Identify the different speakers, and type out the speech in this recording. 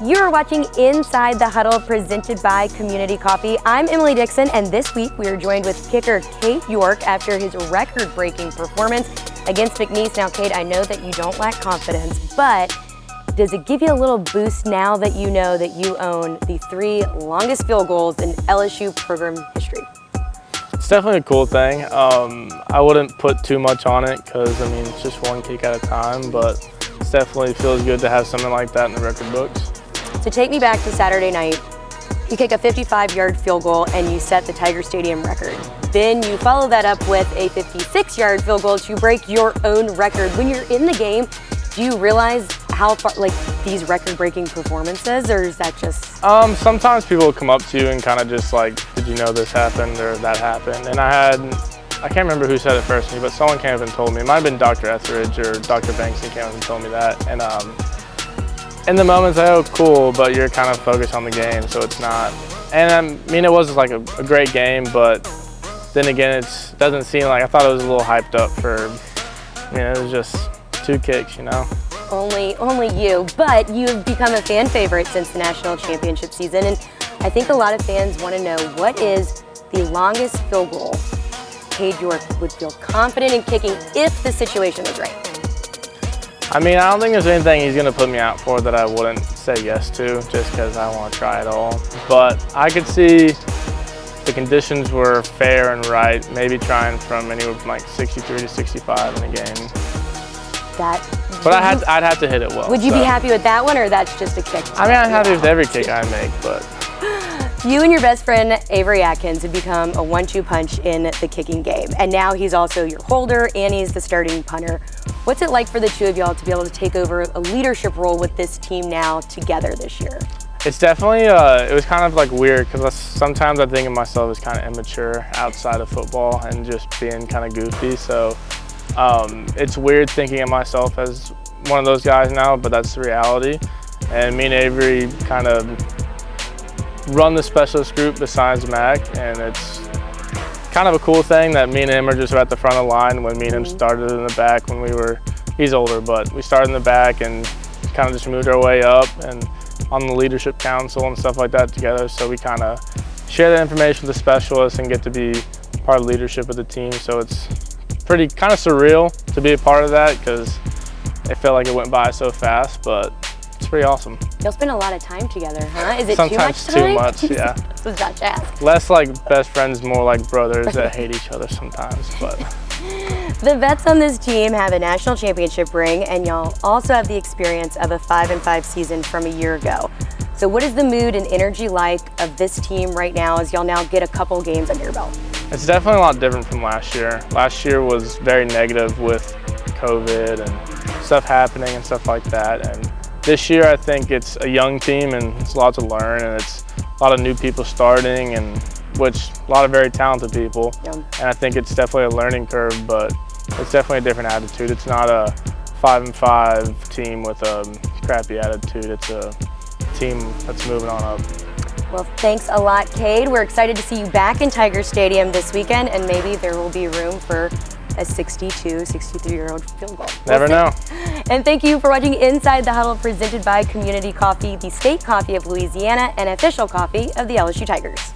Speaker 1: You're watching Inside the Huddle, presented by Community Coffee. I'm Emily Dixon, and this week we are joined with kicker Cade York after his record-breaking performance against McNeese. Now, Cade, I know that you don't lack confidence, but does it give you a little boost now that you know that you own the 3 longest field goals in LSU program history?
Speaker 2: It's definitely a cool thing. I wouldn't put too much on it because, I mean, it's just one kick at a time, but it definitely feels good to have something like that in the record books.
Speaker 1: So take me back to Saturday night. You kick a 55-yard field goal and you set the Tiger Stadium record. Then you follow that up with a 56-yard field goal to break your own record. When you're in the game, do you realize how far, like, these record-breaking performances, or is that just?
Speaker 2: Sometimes people will come up to you and kind of just like, did you know this happened or that happened? And I can't remember who said it first to me, but someone came up and told me. It might have been Dr. Etheridge or Dr. Bankston came up and told me that. And in the moment, it's like, oh, cool, but you're kind of focused on the game, so it's not. And I mean, it was like a great game, but then again, it doesn't seem like, I thought it was a little hyped up for, it was just 2 kicks, you know?
Speaker 1: Only you, but you've become a fan favorite since the national championship season, and I think a lot of fans want to know, what is the longest field goal Cade York would feel confident in kicking if the situation was right?
Speaker 2: I mean, I don't think there's anything he's going to put me out for that I wouldn't say yes to just because I want to try it all. But I could see the conditions were fair and right, maybe trying from anywhere from like 63 to 65 in a game. But I'd have to hit it well.
Speaker 1: Would you be happy with that one, or that's just a kick?
Speaker 2: I mean, I'm happy with every kick I make, but.
Speaker 1: You and your best friend Avery Atkins have become a 1-2 punch in the kicking game, and now he's also your holder and he's the starting punter. What's it like for the two of y'all to be able to take over a leadership role with this team now together this year? It's
Speaker 2: definitely, it was kind of like weird because sometimes I think of myself as kind of immature outside of football and just being kind of goofy. So it's weird thinking of myself as one of those guys now, but that's the reality. And me and Avery kind of run the specialist group besides Mac, and it's kind of a cool thing that me and him are just at the front of the line. When me and him started in the back when he's older, but we started in the back and kind of just moved our way up and on the leadership council and stuff like that together. So we kind of share that information with the specialists and get to be part of the leadership of the team. So it's pretty kind of surreal to be a part of that because it felt like it went by so fast, but it's pretty awesome.
Speaker 1: You'll spend a lot of time together, huh? Is it
Speaker 2: sometimes
Speaker 1: too much time?
Speaker 2: Sometimes too much, yeah.
Speaker 1: This was about to ask.
Speaker 2: Less like best friends, more like brothers that hate each other sometimes, but.
Speaker 1: The vets on this team have a national championship ring, and y'all also have the experience of a 5-5 season from a year ago. So what is the mood and energy like of this team right now as y'all now get a couple games under your belt?
Speaker 2: It's definitely a lot different from last year. Last year was very negative with COVID and stuff happening and stuff like that. And this year I think it's a young team and it's a lot to learn, and it's a lot of new people starting, and which a lot of very talented people. Yeah. And I think it's definitely a learning curve, but it's definitely a different attitude. It's not a 5-5 team with a crappy attitude. It's a team that's moving on up.
Speaker 1: Well, thanks a lot, Cade. We're excited to see you back in Tiger Stadium this weekend, and maybe there will be room for a 62, 63-year-old field goal.
Speaker 2: Never know.
Speaker 1: And thank you for watching Inside the Huddle, presented by Community Coffee, the state coffee of Louisiana and official coffee of the LSU Tigers.